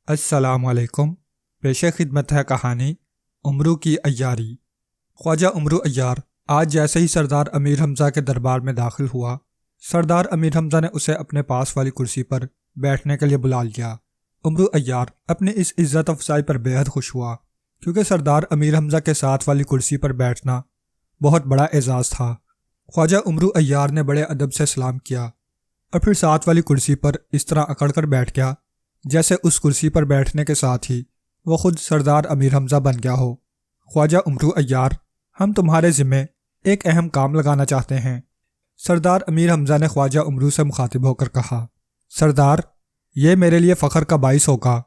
السلام علیکم۔ پیش خدمت ہے کہانی عمرو کی عیاری۔ خواجہ عمرو عیار آج جیسے ہی سردار امیر حمزہ کے دربار میں داخل ہوا، سردار امیر حمزہ نے اسے اپنے پاس والی کرسی پر بیٹھنے کے لیے بلا لیا۔ عمرو عیار اپنی اس عزت افزائی پر بے حد خوش ہوا، کیونکہ سردار امیر حمزہ کے ساتھ والی کرسی پر بیٹھنا بہت بڑا اعزاز تھا۔ خواجہ عمرو عیار نے بڑے ادب سے سلام کیا اور پھر ساتھ والی کرسی پر اس طرح اکڑ کر بیٹھ گیا جیسے اس کرسی پر بیٹھنے کے ساتھ ہی وہ خود سردار امیر حمزہ بن گیا ہو۔ خواجہ عمرو عیار، ہم تمہارے ذمے ایک اہم کام لگانا چاہتے ہیں، سردار امیر حمزہ نے خواجہ عمرو سے مخاطب ہو کر کہا۔ سردار، یہ میرے لیے فخر کا باعث ہوگا۔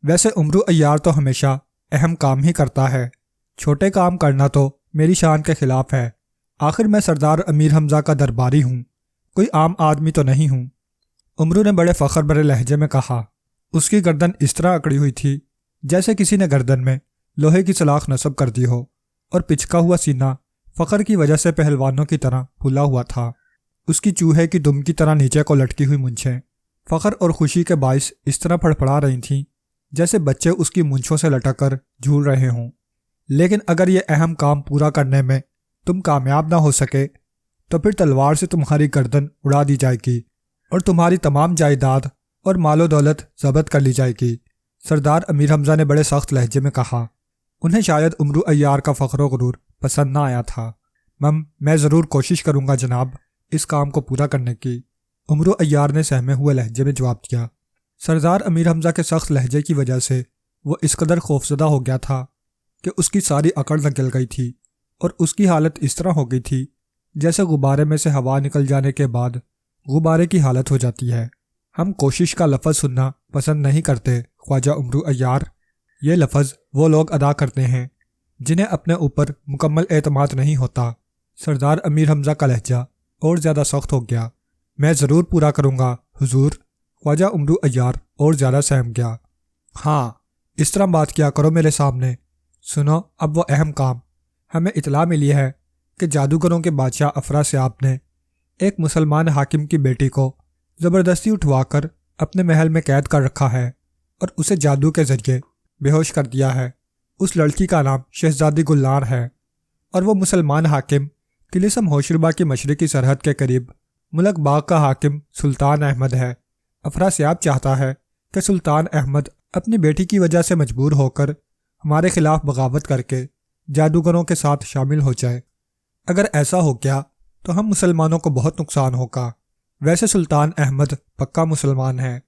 ویسے عمرو عیار تو ہمیشہ اہم کام ہی کرتا ہے، چھوٹے کام کرنا تو میری شان کے خلاف ہے۔ آخر میں سردار امیر حمزہ کا درباری ہوں، کوئی عام آدمی تو نہیں ہوں۔ عمرو نے بڑے فخر بھرے لہجے میں کہا۔ اس کی گردن اس طرح اکڑی ہوئی تھی جیسے کسی نے گردن میں لوہے کی سلاخ نصب کر دی ہو، اور پچکا ہوا سینہ فخر کی وجہ سے پہلوانوں کی طرح پھلا ہوا تھا۔ اس کی چوہے کی دم کی طرح نیچے کو لٹکی ہوئی مونچھیں فخر اور خوشی کے باعث اس طرح پھڑپڑا رہی تھیں جیسے بچے اس کی مونچھوں سے لٹک کر جھول رہے ہوں۔ لیکن اگر یہ اہم کام پورا کرنے میں تم کامیاب نہ ہو سکے تو پھر تلوار سے تمہاری گردن اڑا دی جائے گی اور تمہاری تمام جائیداد اور مال و دولت ضبط کر لی جائے گی، سردار امیر حمزہ نے بڑے سخت لہجے میں کہا۔ انہیں شاید عمرو عیار کا فخر و غرور پسند نہ آیا تھا۔ میں ضرور کوشش کروں گا جناب اس کام کو پورا کرنے کی، عمرو عیار نے سہمے ہوئے لہجے میں جواب دیا۔ سردار امیر حمزہ کے سخت لہجے کی وجہ سے وہ اس قدر خوفزدہ ہو گیا تھا کہ اس کی ساری اکڑ نکل گئی تھی اور اس کی حالت اس طرح ہو گئی تھی جیسے غبارے میں سے ہوا نکل جانے کے بعد غبارے کی حالت ہو جاتی ہے۔ ہم کوشش کا لفظ سننا پسند نہیں کرتے خواجہ عمرو عیار، یہ لفظ وہ لوگ ادا کرتے ہیں جنہیں اپنے اوپر مکمل اعتماد نہیں ہوتا۔ سردار امیر حمزہ کا لہجہ اور زیادہ سخت ہو گیا۔ میں ضرور پورا کروں گا حضور، خواجہ عمرو عیار اور زیادہ سہم گیا۔ ہاں، اس طرح بات کیا کرو میرے سامنے۔ سنو اب وہ اہم کام۔ ہمیں اطلاع ملی ہے کہ جادوگروں کے بادشاہ افراسیاب نے ایک مسلمان حاکم کی بیٹی کو زبردستی اٹھوا کر اپنے محل میں قید کر رکھا ہے اور اسے جادو کے ذریعے بے ہوش کر دیا ہے۔ اس لڑکی کا نام شہزادی گلنار ہے اور وہ مسلمان حاکم طلسم ہوشربا کی مشرقی سرحد کے قریب ملک باغ کا حاکم سلطان احمد ہے۔ افراسیاب چاہتا ہے کہ سلطان احمد اپنی بیٹی کی وجہ سے مجبور ہو کر ہمارے خلاف بغاوت کر کے جادوگروں کے ساتھ شامل ہو جائے۔ اگر ایسا ہو گیا تو ہم مسلمانوں کو بہت نقصان ہوگا۔ ویسے سلطان احمد پکا مسلمان ہے،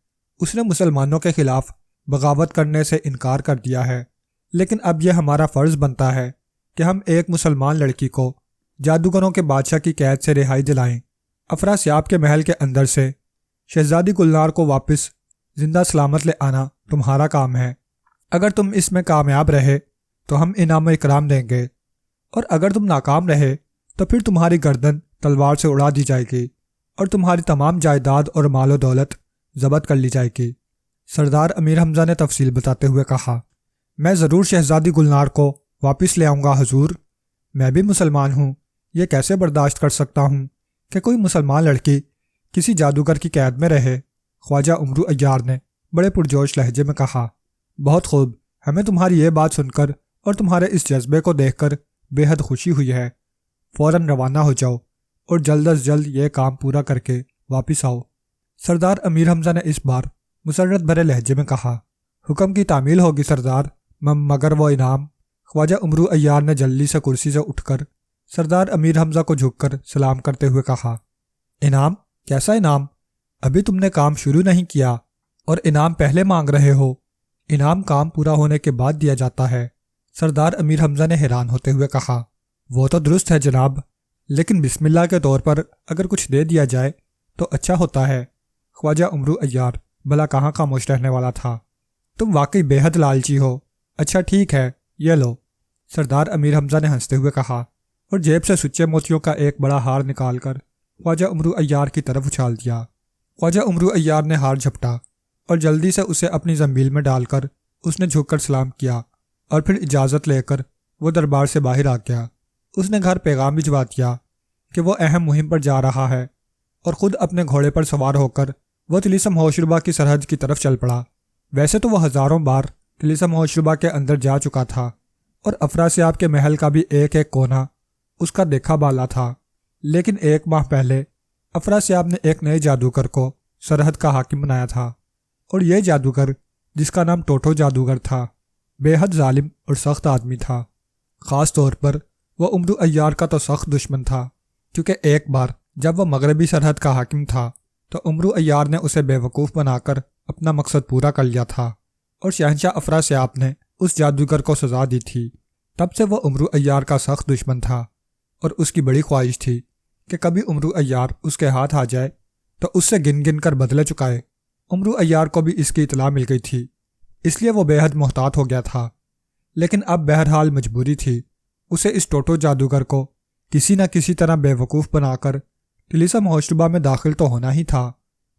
اس نے مسلمانوں کے خلاف بغاوت کرنے سے انکار کر دیا ہے، لیکن اب یہ ہمارا فرض بنتا ہے کہ ہم ایک مسلمان لڑکی کو جادوگروں کے بادشاہ کی قید سے رہائی دلائیں۔ افراسیاب کے محل کے اندر سے شہزادی گلنار کو واپس زندہ سلامت لے آنا تمہارا کام ہے۔ اگر تم اس میں کامیاب رہے تو ہم انعام و اکرام دیں گے، اور اگر تم ناکام رہے تو پھر تمہاری گردن تلوار سے اڑا دی جائے گی اور تمہاری تمام جائیداد اور مال و دولت ضبط کر لی جائے گی، سردار امیر حمزہ نے تفصیل بتاتے ہوئے کہا۔ میں ضرور شہزادی گلنار کو واپس لے آؤں گا حضور۔ میں بھی مسلمان ہوں، یہ کیسے برداشت کر سکتا ہوں کہ کوئی مسلمان لڑکی کسی جادوگر کی قید میں رہے، خواجہ عمرو عیار نے بڑے پرجوش لہجے میں کہا۔ بہت خوب، ہمیں تمہاری یہ بات سن کر اور تمہارے اس جذبے کو دیکھ کر بے حد خوشی ہوئی ہے۔ فوراً روانہ ہو جاؤ اور جلد از جلد یہ کام پورا کر کے واپس آؤ، سردار امیر حمزہ نے اس بار مسرت بھرے لہجے میں کہا۔ حکم کی تعمیل ہوگی سردار، مگر وہ انعام۔ خواجہ عمرو عیار نے جلدی سے کرسی سے اٹھ کر سردار امیر حمزہ کو جھک کر سلام کرتے ہوئے کہا۔ انعام؟ کیسا انعام؟ ابھی تم نے کام شروع نہیں کیا اور انعام پہلے مانگ رہے ہو؟ انعام کام پورا ہونے کے بعد دیا جاتا ہے، سردار امیر حمزہ نے حیران ہوتے ہوئے کہا۔ وہ تو درست ہے جناب، لیکن بسم اللہ کے طور پر اگر کچھ دے دیا جائے تو اچھا ہوتا ہے۔ خواجہ عمرو عیار بھلا کہاں خاموش رہنے والا تھا۔ تم واقعی بے حد لالچی ہو۔ اچھا ٹھیک ہے، یہ لو، سردار امیر حمزہ نے ہنستے ہوئے کہا اور جیب سے سچے موتیوں کا ایک بڑا ہار نکال کر خواجہ عمرو عیار کی طرف اچھال دیا۔ خواجہ عمرو عیار نے ہار جھپٹا اور جلدی سے اسے اپنی زنبیل میں ڈال کر اس نے جھک کر سلام کیا اور پھر اجازت لے کر وہ دربار سے باہر آ گیا۔ اس نے گھر پیغام بھجوا دیا کہ وہ اہم مہم پر جا رہا ہے اور خود اپنے گھوڑے پر سوار ہو کر وہ طلسم ہوشربا کی سرحد کی طرف چل پڑا۔ ویسے تو وہ ہزاروں بار طلسم ہوشربا کے اندر جا چکا تھا اور افراسیاب کے محل کا بھی ایک ایک کونا اس کا دیکھا بالا تھا، لیکن 1 ماہ پہلے افراسیاب نے ایک نئے جادوگر کو سرحد کا حاکم بنایا تھا، اور یہ جادوگر جس کا نام ٹوٹو جادوگر تھا بے حد ظالم اور سخت آدمی تھا۔ خاص طور پر وہ عمرو عیار کا تو سخت دشمن تھا، کیونکہ ایک بار جب وہ مغربی سرحد کا حاکم تھا تو عمرو عیار نے اسے بے وقوف بنا کر اپنا مقصد پورا کر لیا تھا، اور شہنشاہ افراسیاب نے اس جادوگر کو سزا دی تھی۔ تب سے وہ عمرو عیار کا سخت دشمن تھا، اور اس کی بڑی خواہش تھی کہ کبھی عمرو عیار اس کے ہاتھ آ جائے تو اس سے گن گن کر بدلے چکائے۔ عمرو عیار کو بھی اس کی اطلاع مل گئی تھی، اس لیے وہ بے حد محتاط ہو گیا تھا، لیکن اب بہرحال مجبوری تھی اسے اس ٹوٹو جادوگر کو کسی نہ کسی طرح بے وقوف بنا کر طلسم ہوشربا میں داخل تو ہونا ہی تھا،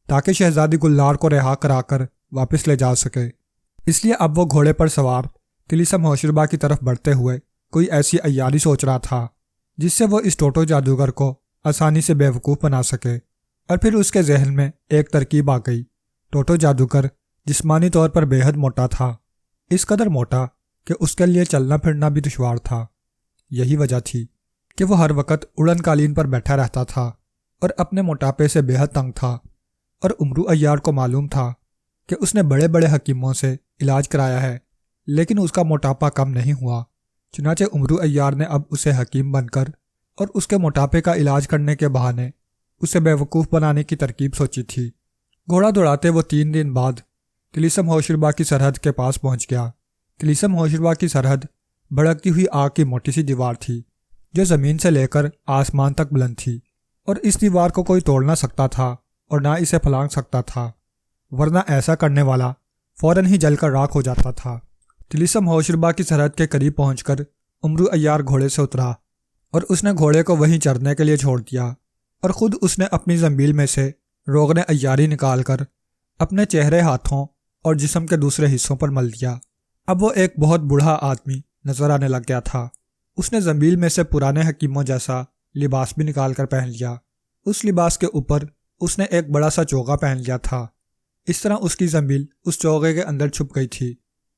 تاکہ شہزادی گلنار کو رہا کرا کر واپس لے جا سکے۔ اس لیے اب وہ گھوڑے پر سوار طلسم ہوشربا کی طرف بڑھتے ہوئے کوئی ایسی عیاری سوچ رہا تھا جس سے وہ اس ٹوٹو جادوگر کو آسانی سے بے وقوف بنا سکے۔ اور پھر اس کے ذہن میں ایک ترکیب آ گئی۔ ٹوٹو جادوگر جسمانی طور پر بے حد موٹا تھا، اس قدر موٹا کہ اس کے لیے چلنا پھرنا بھی دشوار تھا۔ یہی وجہ تھی کہ وہ ہر وقت اڑن قالین پر بیٹھا رہتا تھا اور اپنے موٹاپے سے بے حد تنگ تھا، اور عمرو عیار کو معلوم تھا کہ اس نے بڑے بڑے حکیموں سے علاج کرایا ہے، لیکن اس کا موٹاپا کم نہیں ہوا۔ چنانچہ عمرو عیار نے اب اسے حکیم بن کر اور اس کے موٹاپے کا علاج کرنے کے بہانے اسے بے وقوف بنانے کی ترکیب سوچی تھی۔ گھوڑا دوڑاتے وہ 3 دن بعد طلسم ہوشربا کی سرحد کے پاس پہنچ گیا۔ طلسم ہوشربا کی سرحد بھڑکتی ہوئی آگ کی موٹی سی دیوار تھی جو زمین سے لے کر آسمان تک بلند تھی، اور اس دیوار کو کوئی توڑ نہ سکتا تھا اور نہ اسے پھلانگ سکتا تھا، ورنہ ایسا کرنے والا فوراً ہی جل کر راکھ ہو جاتا تھا۔ طلسم ہوشربا کی سرحد کے قریب پہنچ کر عمرو عیار گھوڑے سے اترا اور اس نے گھوڑے کو وہیں چرنے کے لیے چھوڑ دیا، اور خود اس نے اپنی زنبیل میں سے روغن عیاری نکال کر اپنے چہرے، ہاتھوں اور جسم کے دوسرے حصوں پر مل دیا۔ اب وہ ایک بہت بوڑھا آدمی نظر آنے لگ گیا تھا۔ اس نے زنبیل میں سے پرانے حکیموں جیسا لباس بھی نکال کر پہن لیا۔ اس لباس کے اوپر اس نے ایک بڑا سا چوغا پہن لیا تھا، اس طرح اس کی زنبیل اس چوغے کے اندر چھپ گئی تھی۔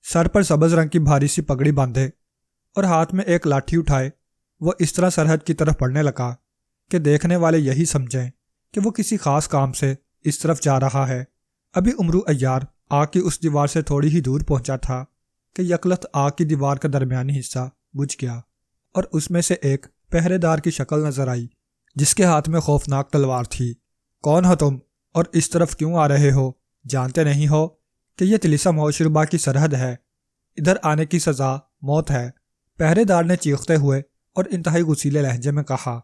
سر پر سبز رنگ کی بھاری سی پگڑی باندھے اور ہاتھ میں ایک لاٹھی اٹھائے وہ اس طرح سرحد کی طرف بڑھنے لگا کہ دیکھنے والے یہی سمجھیں کہ وہ کسی خاص کام سے اس طرف جا رہا ہے۔ ابھی عمرو عیار آگ کی اس دیوار سے تھوڑی ہی دور پہنچا تھا کہ یکلخت آگ کی دیوار کا درمیانی حصہ بجھ گیا، اور اس میں سے ایک پہرے دار کی شکل نظر آئی جس کے ہاتھ میں خوفناک تلوار تھی۔ کون ہو تم اور اس طرف کیوں آ رہے ہو؟ جانتے نہیں ہو کہ یہ طلسم ہوشربا کی سرحد ہے، ادھر آنے کی سزا موت ہے۔ پہرے دار نے چیختے ہوئے اور انتہائی غصیلے لہجے میں کہا،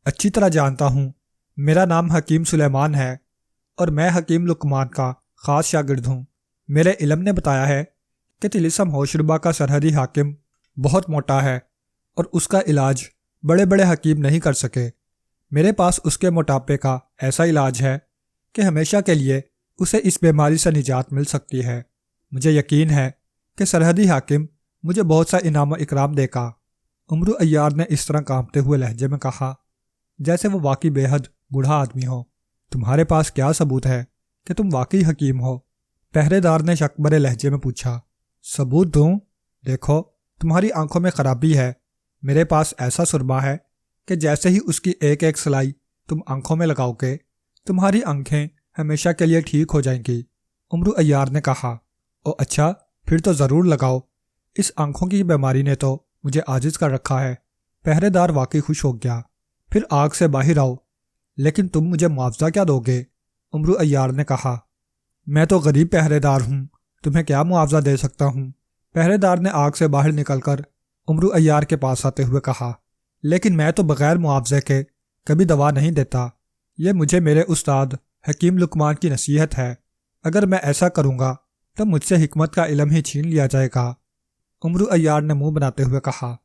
اچھی طرح جانتا ہوں، میرا نام حکیم سلیمان ہے اور میں حکیم لقمان کا خاص شاگرد ہوں۔ میرے علم نے بتایا ہے کہ طلسم ہوشربا کا سرحدی حاکم بہت موٹا ہے اور اس کا علاج بڑے بڑے حکیم نہیں کر سکے۔ میرے پاس اس کے موٹاپے کا ایسا علاج ہے کہ ہمیشہ کے لیے اسے اس بیماری سے نجات مل سکتی ہے۔ مجھے یقین ہے کہ سرحدی حاکم مجھے بہت سا انعام و اکرام دے گا۔ عمرو عیار نے اس طرح کانپتے ہوئے لہجے میں کہا جیسے وہ واقعی بے حد بوڑھا آدمی ہو۔ تمہارے پاس کیا ثبوت ہے کہ تم واقعی حکیم ہو؟ پہرے دار نے شک بھرے لہجے میں پوچھا۔ ثبوت دوں؟ دیکھو، تمہاری آنکھوں میں خرابی ہے۔ میرے پاس ایسا سرما ہے کہ جیسے ہی اس کی ایک ایک سلائی تم آنکھوں میں لگاؤ گے، تمہاری آنکھیں ہمیشہ کے لیے ٹھیک ہو جائیں گی۔ عمرو عیار نے کہا، او اچھا، پھر تو ضرور لگاؤ، اس آنکھوں کی بیماری نے تو مجھے عاجز کر رکھا ہے۔ پہرے دار واقعی خوش ہو گیا۔ پھر آگ سے باہر آؤ، لیکن تم مجھے معاوضہ کیا دو گے؟ عمرو عیار نے کہا، میں تو غریب پہرے دار ہوں، تمہیں کیا معاوضہ دے سکتا ہوں؟ پہرے دار نے آگ سے باہر نکل کر عمرو عیار کے پاس آتے ہوئے کہا، لیکن میں تو بغیر معاوضے کے کبھی دوا نہیں دیتا، یہ مجھے میرے استاد حکیم لقمان کی نصیحت ہے۔ اگر میں ایسا کروں گا تو مجھ سے حکمت کا علم ہی چھین لیا جائے گا۔ عمرو عیار نے منہ بناتے ہوئے کہا،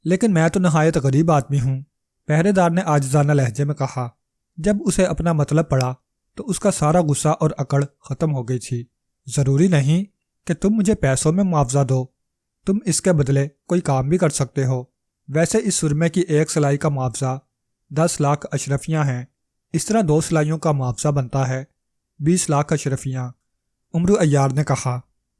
لیکن میں تو نہایت غریب آدمی ہوں۔ پہرے دار نے عاجزانہ لہجے میں کہا۔ جب اسے اپنا مطلب پڑا تو اس کا سارا غصہ اور اکڑ ختم ہو گئی تھی۔ ضروری نہیں کہ تم مجھے پیسوں میں معاوضہ دو، تم اس کے بدلے کوئی کام بھی کر سکتے ہو۔ ویسے اس سرمے کی ایک سلائی کا معاوضہ 10 لاکھ اشرفیاں ہیں، اس طرح 2 سلائیوں کا معاوضہ بنتا ہے 20 لاکھ اشرفیاں۔ عمرو عیار نے کہا،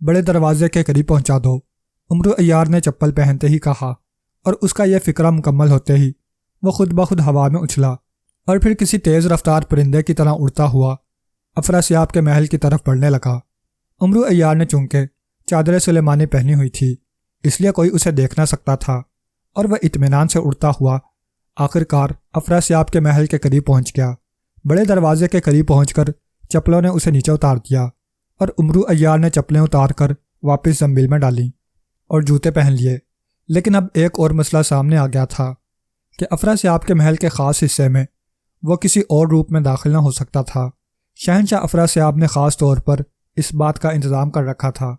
بڑے دروازے کے قریب پہنچا دو، عمرو عیار نے چپل پہنتے ہی کہا، اور اس کا یہ فکرہ مکمل ہوتے ہی وہ خود بخود ہوا میں اچھلا اور پھر کسی تیز رفتار پرندے کی طرح اڑتا ہوا افراسیاب کے محل کی طرف بڑھنے لگا۔ عمرو عیار نے چونکہ چادر سلیمانی پہنی ہوئی تھی اس لیے کوئی اسے دیکھ نہ سکتا تھا، اور وہ اطمینان سے اڑتا ہوا آخر کار افراسیاب کے محل کے قریب پہنچ گیا۔ بڑے دروازے کے قریب پہنچ کر چپلوں نے اسے نیچے اتار دیا، اور عمرو عیار نے چپلیں اتار کر واپس زنبیل میں ڈالیں اور جوتے پہن لیے۔ لیکن اب ایک اور مسئلہ سامنے آ گیا تھا کہ افراسیاب کے محل کے خاص حصے میں وہ کسی اور روپ میں داخل نہ ہو سکتا تھا۔ شہنشاہ افراسیاب نے خاص طور پر اس بات کا انتظام کر رکھا تھا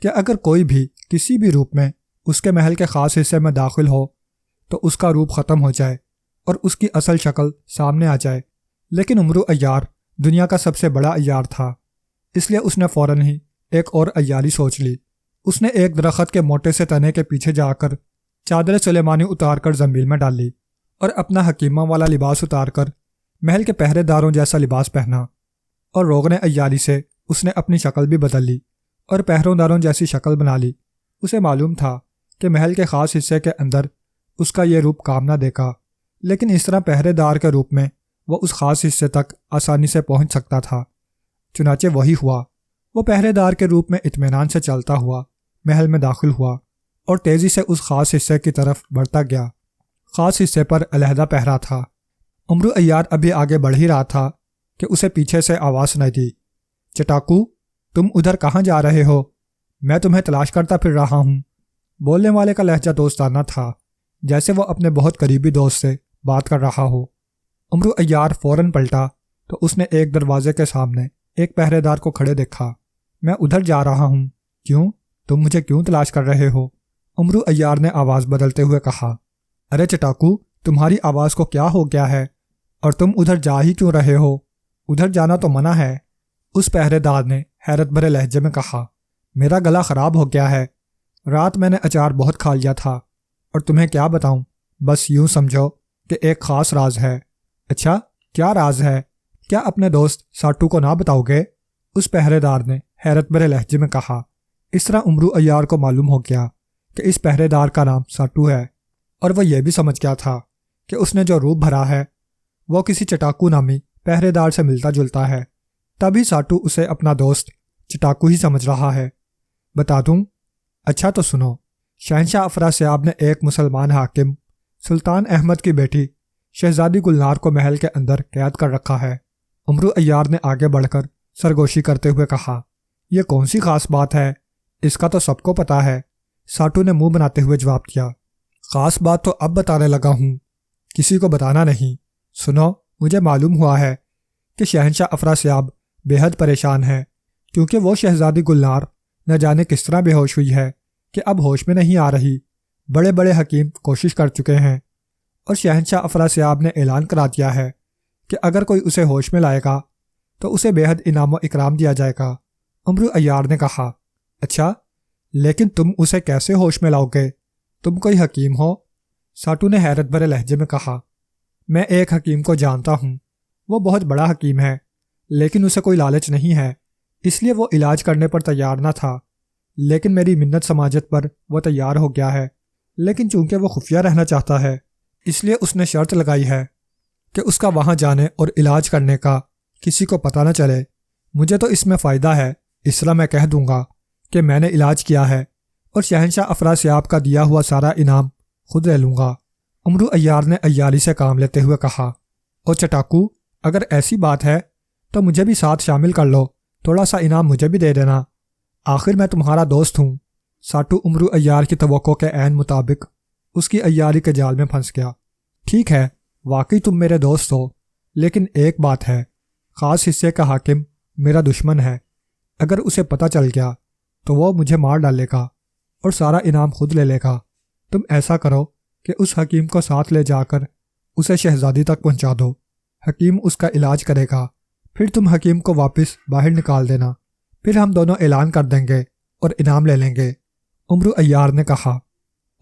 کہ اگر کوئی بھی کسی بھی روپ میں اس کے محل کے خاص حصے میں داخل ہو تو اس کا روپ ختم ہو جائے اور اس کی اصل شکل سامنے آ جائے۔ لیکن عمرو عیار دنیا کا سب سے بڑا عیار تھا، اس لیے اس نے فوراً ہی ایک اور عیاری سوچ لی۔ اس نے ایک درخت کے موٹے سے تنے کے پیچھے جا کر چادر سلیمانی اتار کر زنبیل میں ڈال لی اور اپنا حکیمہ والا لباس اتار کر محل کے پہرے داروں جیسا لباس پہنا، اور روغن عیاری سے اس نے اپنی شکل بھی بدل لی اور پہروں داروں جیسی شکل بنا لی۔ اسے معلوم تھا کہ محل کے خاص حصے کے اندر اس کا یہ روپ کام نہ دے گا، لیکن اس طرح پہرے دار کے روپ میں وہ اس خاص حصے تک آسانی سے پہنچ سکتا تھا۔ چنانچہ وہی ہوا۔ وہ پہرے دار کے روپ میں اطمینان سے چلتا ہوا محل میں داخل ہوا اور تیزی سے اس خاص حصے کی طرف بڑھتا گیا۔ خاص حصے پر علیحدہ پہرا تھا۔ عمرو عیار ابھی آگے بڑھ ہی رہا تھا کہ اسے پیچھے سے آواز سنائی دی، چٹاکو تم ادھر کہاں جا رہے ہو؟ میں تمہیں تلاش کرتا پھر رہا ہوں۔ بولنے والے کا لہجہ دوستانہ تھا، جیسے وہ اپنے بہت قریبی دوست سے بات کر رہا ہو۔ عمرو عیار فوراً پلٹا تو اس نے ایک دروازے کے سامنے ایک پہرے دار کو کھڑے دیکھا۔ میں ادھر جا رہا ہوں۔ کیوں؟ تم مجھے کیوں تلاش کر رہے ہو؟ عمرو عیار نے آواز بدلتے ہوئے کہا۔ ارے چٹاکو، تمہاری آواز کو کیا ہو گیا ہے اور تم ادھر جا ہی کیوں رہے ہو؟ ادھر جانا تو منع ہے۔ اس پہرے دار نے حیرت بھرے لہجے میں کہا، میرا گلا خراب ہو گیا ہے، رات میں نے اچار بہت کھا لیا تھا، اور تمہیں کیا بتاؤں، بس یوں سمجھو کہ ایک خاص راز ہے۔ اچھا، کیا راز ہے؟ کیا اپنے دوست ساٹو کو نہ بتاؤ گے؟ اس پہرے دار نے حیرت بھرے لہجے میں کہا۔ اس طرح عمرو عیار کو معلوم ہو گیا کہ اس پہرے دار کا نام ساٹو ہے، اور وہ یہ بھی سمجھ گیا تھا کہ اس نے جو روپ بھرا ہے وہ کسی چٹاکو نامی پہرے دار سے ملتا جلتا ہے، تبھی ساٹو اسے اپنا دوست چٹاکو ہی سمجھ رہا ہے۔ بتا دوں؟ اچھا تو سنو، شہنشاہ افراسیاب نے ایک مسلمان حاکم سلطان احمد کی بیٹی شہزادی گلنار کو محل کے اندر قید کر رکھا ہے۔ عمرو عیار نے آگے بڑھ کر سرگوشی کرتے ہوئے کہا، یہ کون سی خاص بات ہے؟ اس کا تو سب کو پتا ہے۔ ساٹو نے منہ بناتے ہوئے جواب دیا، خاص بات تو اب بتانے لگا ہوں، کسی کو بتانا نہیں۔ سنو، مجھے معلوم ہوا ہے کہ شہنشاہ افراسیاب بے حد پریشان ہے، کیونکہ وہ شہزادی گلنار نہ جانے کس طرح بے ہوش ہوئی ہے کہ اب ہوش میں نہیں آ رہی۔ بڑے بڑے حکیم کوشش کر چکے ہیں، اور شہنشاہ افراسیاب نے اعلان کرا دیا ہے کہ اگر کوئی اسے ہوش میں لائے گا تو اسے بے حد انعام و اکرام دیا جائے گا۔ عمرو عیار نے کہا، اچھا، لیکن تم اسے کیسے ہوش میں لاؤ گے؟ تم کوئی حکیم ہو؟ ساٹو نے حیرت بھرے لہجے میں کہا، میں ایک حکیم کو جانتا ہوں، وہ بہت بڑا حکیم ہے، لیکن اسے کوئی لالچ نہیں ہے، اس لیے وہ علاج کرنے پر تیار نہ تھا، لیکن میری منت سماجت پر وہ تیار ہو گیا ہے۔ لیکن چونکہ وہ خفیہ رہنا چاہتا ہے، اس لیے اس نے شرط لگائی ہے کہ اس کا وہاں جانے اور علاج کرنے کا کسی کو پتہ نہ چلے۔ مجھے تو اس میں فائدہ ہے، اس طرح میں کہہ دوں گا کہ میں نے علاج کیا ہے، اور شہنشاہ افراسیاب کا دیا ہوا سارا انعام خود لے لوں گا۔ عمرو عیار نے عیاری سے کام لیتے ہوئے کہا، اور چٹاکو، اگر ایسی بات ہے تو مجھے بھی ساتھ شامل کر لو، تھوڑا سا انعام مجھے بھی دے دینا، آخر میں تمہارا دوست ہوں۔ ساٹو عمرو عیار کی توقع کے عین مطابق اس کی عیاری کے جال میں پھنس گیا۔ ٹھیک ہے، واقعی تم میرے دوست ہو، لیکن ایک بات ہے، خاص حصے کا حاکم میرا دشمن ہے، اگر اسے پتہ چل گیا تو وہ مجھے مار ڈالے گا اور سارا انعام خود لے لے گا۔ تم ایسا کرو کہ اس حکیم کو ساتھ لے جا کر اسے شہزادی تک پہنچا دو، حکیم اس کا علاج کرے گا، پھر تم حکیم کو واپس باہر نکال دینا، پھر ہم دونوں اعلان کر دیں گے اور انعام لے لیں گے۔ عمرو عیار نے کہا،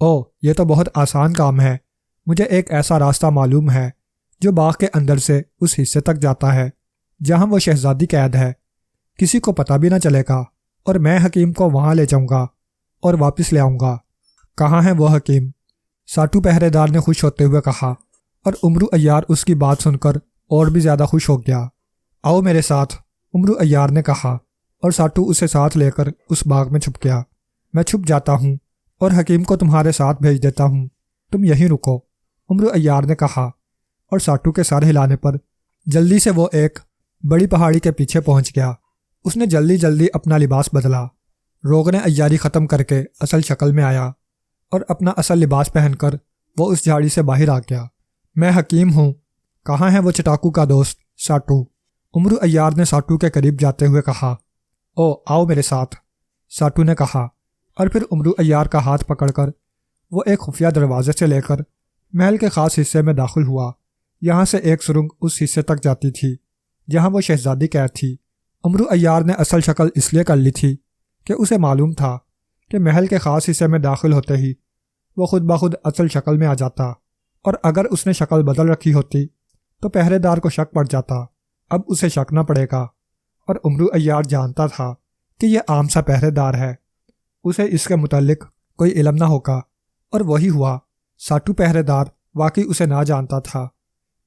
او، یہ تو بہت آسان کام ہے، مجھے ایک ایسا راستہ معلوم ہے جو باغ کے اندر سے اس حصے تک جاتا ہے جہاں وہ شہزادی قید ہے، کسی کو پتہ بھی نہ چلے گا، اور میں حکیم کو وہاں لے جاؤں گا اور واپس لے آؤں گا۔ کہاں ہے وہ حکیم؟ ساٹو پہرے دار نے خوش ہوتے ہوئے کہا، اور عمرو عیار اس کی بات سن کر اور بھی زیادہ خوش ہو گیا۔ آؤ میرے ساتھ، عمرو عیار نے کہا، اور ساٹو اسے ساتھ لے کر اس باغ میں چھپ گیا۔ میں چھپ جاتا ہوں اور حکیم کو تمہارے ساتھ بھیج دیتا ہوں، تم یہیں رکو، عمرو عیار نے کہا، اور ساٹو کے سر ہلانے پر جلدی سے وہ ایک بڑی پہاڑی کے پیچھے پہنچ گیا۔ اس نے جلدی جلدی اپنا لباس بدلا، روغن عیاری ختم کر کے اصل شکل میں آیا، اور اپنا اصل لباس پہن کر وہ اس جھاڑی سے باہر آ گیا۔ میں حکیم ہوں، کہاں ہے وہ چٹاکو کا دوست ساٹو؟ عمرو عیار نے ساٹو کے قریب جاتے ہوئے کہا۔ او آؤ میرے ساتھ، ساٹو نے کہا، اور پھر عمرو عیار کا ہاتھ پکڑ کر وہ ایک خفیہ دروازے سے لے کر محل کے خاص حصے میں داخل ہوا۔ یہاں سے ایک سرنگ اس حصے تک جاتی تھی جہاں وہ شہزادی قید تھی۔ عمرو عیار نے اصل شکل اس لیے کر لی تھی کہ اسے معلوم تھا کہ محل کے خاص حصے میں داخل ہوتے ہی وہ خود بخود اصل شکل میں آ جاتا، اور اگر اس نے شکل بدل رکھی ہوتی تو پہرے دار کو شک پڑ جاتا۔ اب اسے شک نہ پڑے گا، اور عمرو عیار جانتا تھا کہ یہ عام سا پہرے دار ہے، اسے اس کے متعلق کوئی علم نہ ہوگا، اور وہی ہوا۔ ساٹو پہرے دار واقعی اسے نہ جانتا تھا،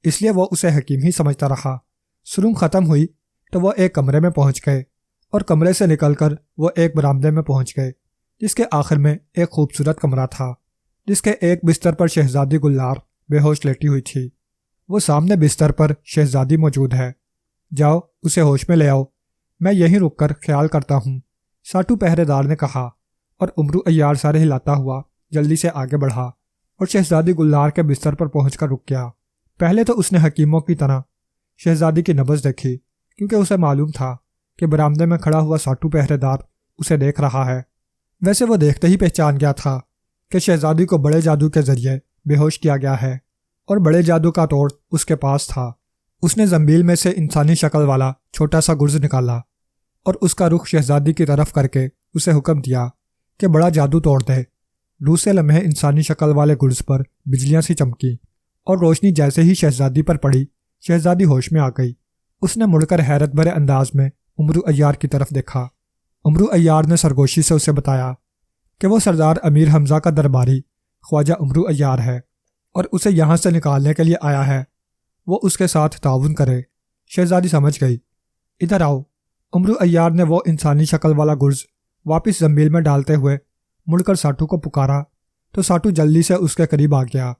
اس لیے وہ اسے حکیم ہی سمجھتا رہا۔ سرنگ ختم ہوئی تو وہ ایک کمرے میں پہنچ گئے، اور کمرے سے نکل کر وہ ایک برآمدے میں پہنچ گئے جس کے آخر میں ایک خوبصورت کمرہ تھا، جس کے ایک بستر پر شہزادی گلنار بے ہوش لیٹی ہوئی تھی۔ وہ سامنے بستر پر شہزادی موجود ہے، جاؤ اسے ہوش میں لے آؤ، میں یہیں رک کر خیال کرتا ہوں، ساٹو پہرے دار نے کہا، اور عمرو عیار سر ہلاتا ہوا جلدی سے آگے بڑھا اور شہزادی گلنار کے بستر پر پہنچ کر رک گیا۔ پہلے تو اس نے حکیموں کی طرح شہزادی کی نبض دیکھی، کیونکہ اسے معلوم تھا کہ برآمدے میں کھڑا ہوا ساٹو پہرے دار اسے دیکھ رہا ہے۔ ویسے وہ دیکھتے ہی پہچان گیا تھا کہ شہزادی کو بڑے جادو کے ذریعے بے ہوش کیا گیا ہے، اور بڑے جادو کا توڑ اس کے پاس تھا۔ اس نے زنبیل میں سے انسانی شکل والا چھوٹا سا گرز نکالا اور اس کا رخ شہزادی کی طرف کر کے اسے حکم دیا کہ بڑا جادو توڑ دے۔ دوسرے لمحے انسانی شکل والے گرز پر بجلیاں سی چمکی، اور روشنی جیسے ہی شہزادی پر پڑی، شہزادی ہوش میں آ گئی۔ اس نے مڑ کر حیرت بھرے انداز میں عمرو عیار کی طرف دیکھا۔ عمرو عیار نے سرگوشی سے اسے بتایا کہ وہ سردار امیر حمزہ کا درباری خواجہ عمرو عیار ہے، اور اسے یہاں سے نکالنے کے لیے آیا ہے، وہ اس کے ساتھ تعاون کرے۔ شہزادی سمجھ گئی۔ ادھر آؤ۔ عمرو عیار نے وہ انسانی شکل والا گرز واپس زنبیل میں ڈالتے ہوئے مڑ کر ساٹو کو پکارا، تو ساٹو جلدی سے اس کے قریب آ گیا۔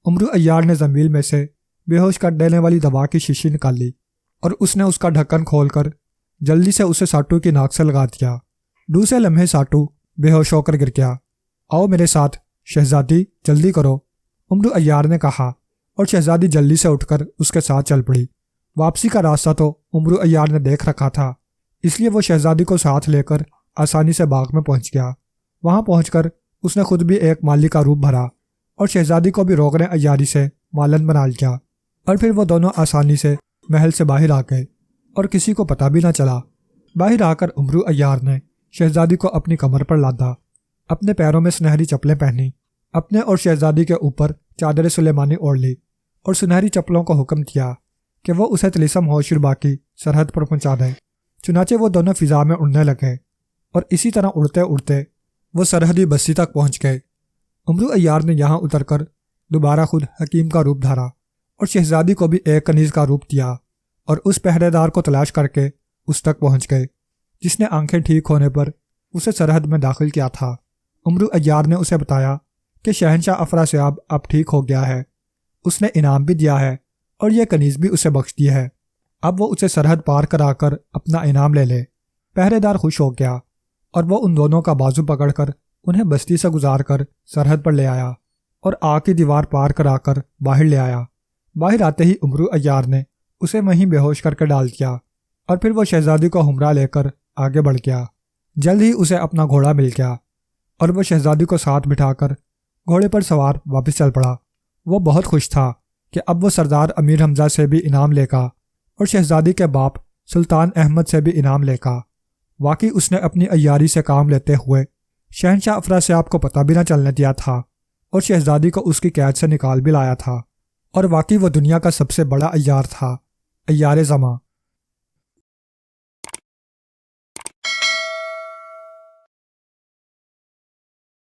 عمرو عیار نے زنبیل میں سے بے ہوش کر دینے والی دوا کی شیشی نکالی، اور اس نے اس کا ڈھکن کھول کر جلدی سے اسے ساٹو کی ناک سے لگا دیا۔ دوسرے لمحے ساٹو بے ہوش ہو کر گر گیا۔ آؤ میرے ساتھ شہزادی، جلدی کرو، عمرو عیار نے کہا، اور شہزادی جلدی سے اٹھ کر اس کے ساتھ چل پڑی۔ واپسی کا راستہ تو عمرو عیار نے دیکھ رکھا تھا، اس لیے وہ شہزادی کو ساتھ لے کر آسانی سے باغ میں پہنچ گیا۔ وہاں پہنچ کر اس نے خود بھی ایک مالی کا روپ بھرا، اور شہزادی کو بھی روغن عیاری سے مالن بنا لیا، اور پھر وہ دونوں آسانی سے محل سے باہر آ گئے، اور کسی کو پتہ بھی نہ چلا۔ باہر آ کر عمرو عیار نے شہزادی کو اپنی کمر پر لادا، اپنے پیروں میں سنہری چپلیں پہنی، اپنے اور شہزادی کے اوپر چادر سلیمانی اوڑھ لی، اور سنہری چپلوں کو حکم دیا کہ وہ اسے طلسم ہوشربا کی سرحد پر پہنچا دیں۔ چنانچہ وہ دونوں فضا میں اڑنے لگے، اور اسی طرح اڑتے اڑتے وہ سرحدی بستی تک پہنچ گئے۔ عمرو عیار نے یہاں اتر کر دوبارہ خود حکیم کا روپ دھارا، اور شہزادی کو بھی ایک کنیز کا روپ دیا، اور اس پہرے دار کو تلاش کر کے اس تک پہنچ گئے جس نے آنکھیں ٹھیک ہونے پر اسے سرحد میں داخل کیا تھا۔ عمرو عیار نے اسے بتایا کہ شہنشاہ افراسیاب اب ٹھیک ہو گیا ہے، اس نے انعام بھی دیا ہے، اور یہ کنیز بھی اسے بخش دی ہے، اب وہ اسے سرحد پار کرا کر اپنا انعام لے لے۔ پہرے دار خوش ہو گیا، اور وہ ان دونوں کا بازو پکڑ کر انہیں بستی سے گزار کر سرحد پر لے آیا، اور آگ کی دیوار پار کرا کر باہر لے آیا۔ باہر آتے ہی عمرو عیار نے اسے وہیں بے ہوش کر کے ڈال دیا، اور پھر وہ شہزادی کو ہمراہ لے کر آگے بڑھ گیا۔ جلد ہی اسے اپنا گھوڑا مل گیا، اور وہ شہزادی کو ساتھ بٹھا کر گھوڑے پر سوار واپس چل پڑا۔ وہ بہت خوش تھا کہ اب وہ سردار امیر حمزہ سے بھی انعام لے گا، اور شہزادی کے باپ سلطان احمد سے بھی انعام لے گا۔ واقعی اس نے اپنی عیاری سے کام لیتے ہوئے شہنشاہ افراسیاب کو پتہ بھی نہ چلنے دیا تھا، اور شہزادی کو اس کی قید سے نکال بھی لایا تھا، اور واقعی وہ دنیا کا سب سے بڑا عیار تھا، عیار زماں۔